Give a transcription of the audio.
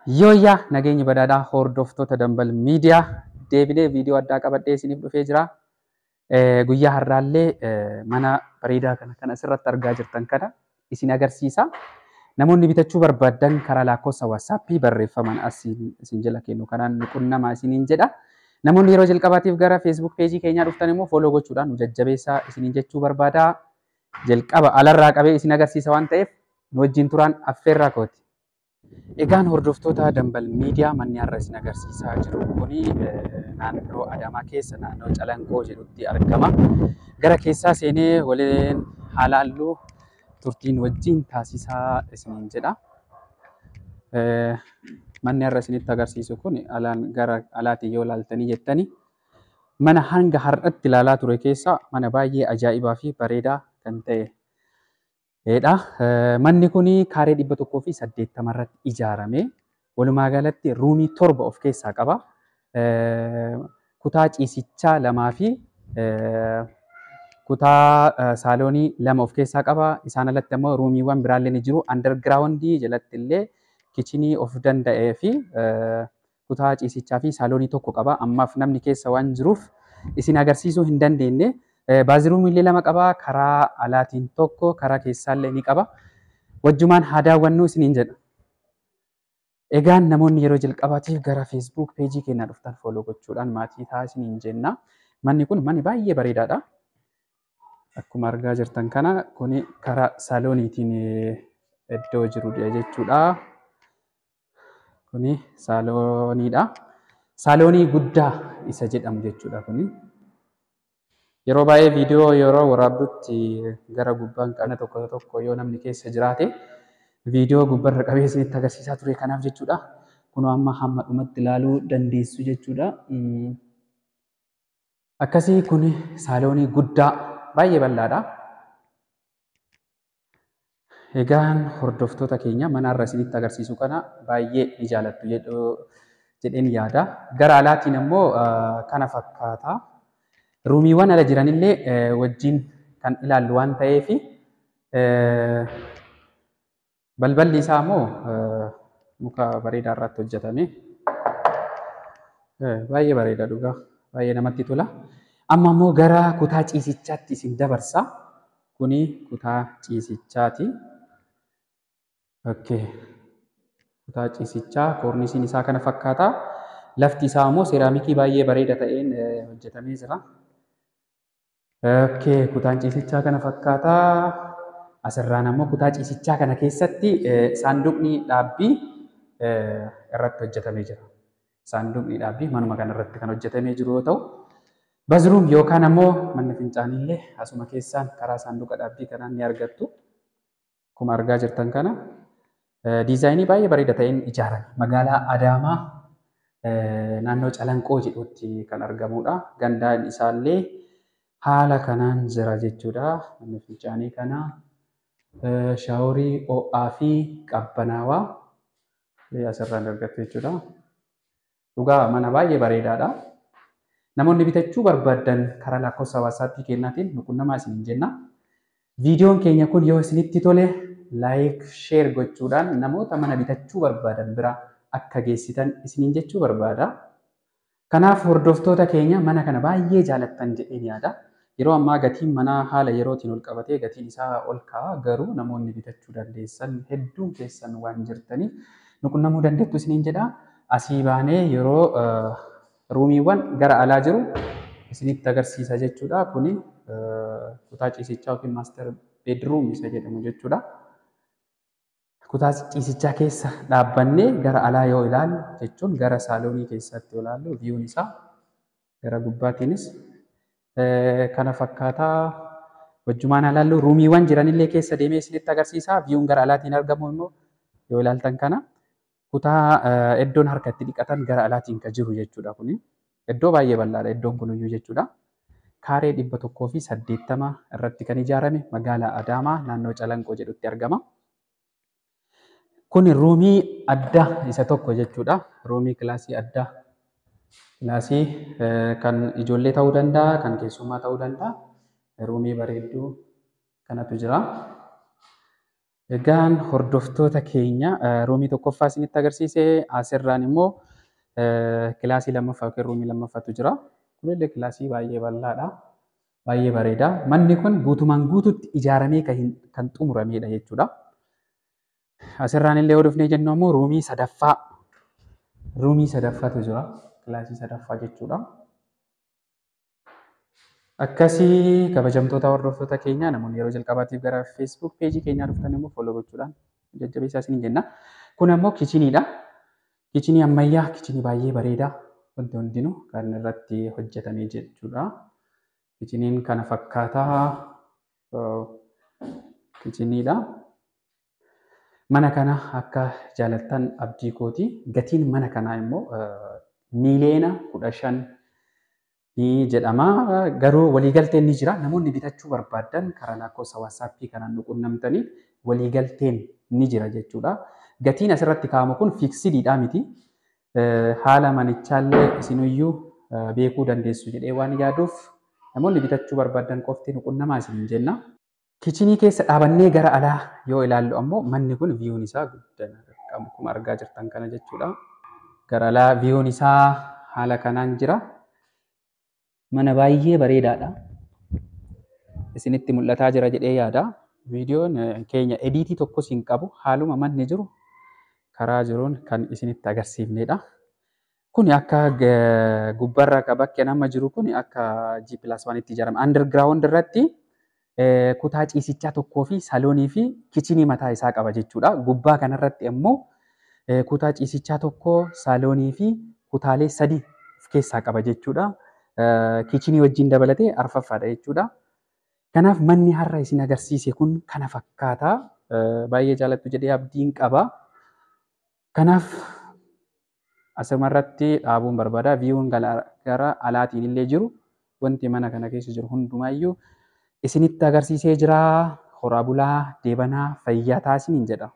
Yooyyaa nageenya badhaadhaa hordoftoota Dambal Miidiyaa deebinee viidiyoo addaa qabadhee isiniif dhufee jira. Guyyaa har'aallee mana bareedaa kan asirratti argaa jirtan kana isin agarsiisa. Namoonni bitachuu barbaadan karaa lakkoofsa WhatsAppii barreeffaman isin jala kennu kanaan quunnamaa isiniin jedha. Namoonni yeroo jalqabaatiif gara Facebook peejii keenyaa dhuftan immoo follow gochuudhaan nu jajjabeessaa isiniin jechuu barbaada. Jalqaba alarraa qabee isin agarsiisa waan ta'eef nu wajjin turaan affeerraa kooti. Egaan hordoftoota Dambal Miidiyaa manni har'a isin agarsiisaa jiru kuni naannoo Adamaa keessa naannoo Calanqoo jedhutti argama. Gara keessaa seenee waliin haalaallu turtiin wajjin taasisaa isiniin jedha. Manni har'a isinitti agarsiisu kun gara alaatiin yoo ilaaltanii jettanii mana hanga har'atti ilaalaa ture keessaa mana baay'ee ajaa'ibaa fi bareedaa kan ta'e. Manni kun kaaree 180 irratti ijaarame. Walumaa galatti ruumii 7 of keessaa qaba. Kutaa ciisichaa 2 fi kutaa saaloonii 2 of keessaa qaba. Isaan alatti immoo ruumiiwwan biraallee ni jiru. Andargiraawundii jalatti illee kichinii of danda'ee fi kutaa ciisichaa fi saaloonii tokko qaba. Ammaaf namni keessa waan jiruuf isin agarsiisuu hin dandeenye. Baaziruumii illee 2 qaba. Karaa alaatiin tokko, karaa keessaallee ni qaba. Wajjumaan haa daawwannu isiniin jedha. Egaan namoonni yeroo jalqabaatiif gara Facebook peejii keenyaa dhuftan follow gochuudhaan maatii ta'a isiniin jenna. Manni kun manni baay'ee bareedaadha. Akkuma argaa jirtan kana kuni karaa saalooniitiin iddoo jirudha jechuudha. Kuni saalooniidha. Saaloonii guddaa isa jedhamu jechuudha kuni. Yeroo baay'ee viidiyoo yeroo waraabdutti gara gubbaan kana tokko yoo namni keessa jiraate viidiyoo gubbarra qabee isinitti agarsiisaa ture kanaaf jechuudha. Kunoo amma hamma dhumatti ilaaluu dandeessu jechuudha. Akkasii kun saaloonii guddaa baay'ee bal'aadha. Egaan hordoftoota keenya mana har'a isinitti agarsiisu kana baay'ee ni jaalattu jedheen yaada. Gara alaatiin immoo kana fakkaata. Ruumiiwwan ala jiranillee wajjin kan ilaallu waan ta'eef balballi isaa immoo muka bareedaa irratti hojjetame. Baay'ee bareeda dhugaa. Baay'ee namatti tola. Amma immoo gara kutaa ciisichaatti isin dabarsa. Kuni kutaa ciisichaati. Kutaa ciisichaa koornisiin isaa kana fakkaata. Lafti isaa immoo seeraamikii baay'ee bareeda ta'een hojjetamee jira. Kutaan ciisichaa kana fakkaata. Asirraan ammoo kutaa ciisichaa kana keessatti saanduqni dhaabbii irratti hojjetamee jira. Saanduqni dhaabbii manuma kana irratti kan hojjetamee jiru yoo ta'u, baziruum yookaan ammoo manni fincaaniillee asuma keessaan karaa saanduqa dhaabbii kanaan ni argattu. Akkuma argaa jirtan kana diizaayinii baay'ee bareeda ta'een ijaarame. Magaalaa Adaamaa naannoo Calanqoo jedhutti kan argamudha. Gandaan isaallee haala kanaan jira jechuudha. Manni fincaanii kana shaaworii ho'aa fi qabbanaawaa asirraan argattu jechuudha. Dhugaa mana baay'ee bareedaadha. Namoonni bitachuu barbaadan karaa lakkoofsa WhatsAppii keenyaatiin nu quunnamaa isiniin jenna. Viidiyoon keenya kun yoo isinitti tole laayik, sheer gochuudhaan namoota mana bitachuu barbaadan bira akka geessitan isiniin jechuu barbaada. Kanaaf hordoftoota keenya mana kana baay'ee jaalattan jedheen yaada. Yeroo ammaa gatiin manaa haala yerootiin ol qabatee gatiin isaa ol ka'a. Garuu namoonni bitachuu dandeessan hedduun keessan waan jirtaniif nu quunnamuu dandeettu isiniin jedha. Asii baanee yeroo ruumiiwwan gara alaa jiru isinitti agarsiisa jechuudha. Kuni kutaa ciisichaa yookiin maaster beedruum isa jedhamu jechuudha. Kutaa ciisichaa keessa dhaabbannee gara alaa yoo ilaallu jechuun gara saaloonii keessatti yoo ilaallu viyuun isaa gara gubbaatiinis kana fakkaataa. Wajjumaan ilaallu ruumiiwwan jiranillee keessa deemee isinitti agarsiisa. Viyuun gara alaatiin argamu immoo yoo ilaaltan kana kutaa iddoon harka itti dhiqatan gara alaatiin kan jiru jechuudha kuni. Iddoo baay'ee bal'aadha iddoon kuniyyuu jechuudha. Kaaree 180 irratti kan ijaarame magaalaa Adaamaa naannoo Calanqoo jedhutti argama. Kun ruumii addaa isa tokko jechuudha. Ruumii kilaasii addaa. Kilaasii kan ijoollee ta'uu danda'a, kan keessummaa ta'uu danda'a. Ruumii bareedduu kanatu jira. Egaan hordoftoota keenya ruumii tokkoffaa isinitti agarsiisee asirraan immoo kilaasii lammaffaa yookiin ruumii lammaffaatu jira. Kunillee kilaasii baay'ee bal'aadha. Baay'ee bareeda. Manni kun guutumaan guutuutti ijaaramee kan xumuramedha jechuudha. Asirraan illee yoo dhufnee jennu ammoo ruumii sadaffaatu jira. Kilaasii sadaffaa jechuudha. Akkasii kabajamtoota hordoftoota keenyaa namoonni yeroo jalqabaatiif gara Facebook peejii keenyaa dhuftan immoo follow gochuudhaan jajjabeessaa isiniin jenna. Kun ammoo kichiniidha. Kichinii ammayyaa, kichinii baay'ee bareedaa wanti hundinuu kan irratti hojjetame jechuudha. Kichiniin kana fakkaataa kichiniidha. Mana kana akka jaalattan abdii kooti. Gatiin mana kanaa immoo miiliyoona 15 ni jedhama. Garuu waliigalteen ni jira. Namoonni bitachuu barbaadan karaa lakkoofsa waatsaappii kanaan nu quunnamtanii waliigalteen ni jira jechuudha. Gatiin asirratti kaa'amu kun fiiksidiidha miti. Haala manichaallee isinuyyuu beekuu dandeessu jedhee waan yaaduuf namoonni bitachuu barbaadan qofti nu quunnamaa isiniin jenna. Kichinii keessa dhaabannee gara alaa yoo ilaallu ammoo manni kun viyuun isaa guddaa akkuma argaa jirtan kana jechuudha. Gara alaa viyuun isaa haala kanaan jira. Mana baay'ee bareedaadha. Isinitti mul'ataa jira jedhee yaada. Viidiyoon keenya ediitii tokkos hin qabu. Haaluma manni jiru karaa jiruun kan isinitti agarsiifnedha. Kuni akka gubbarra bakkee nama jiru kuni akka G+1 itti ijaarame. Underground irratti kutaa ciisichaa tokkoo fi saloonii fi kichinii mataa isaa qaba jechuudha. Gubbaa kanarratti immoo kutaa ciisichaa tokkoo, saloonii fi kutaalee 3 of keessaa qaba jechuudha. Kichinii wajjin dabalatee arfaffaadha jechuudha. Kanaaf manni har'a isin agarsiise kun kana fakkaata. Baay'ee jaalattu jedhee abdiin qaba. Kanaaf asumarratti dhaabuun barbaada. Viyuun gara alaatiin illee jiru wanti mana kana keessa jiru hundumaayyuu isinitti agarsiisee jira. Horaa bulaa, deebanaa, fayyaa taasiniin jedha.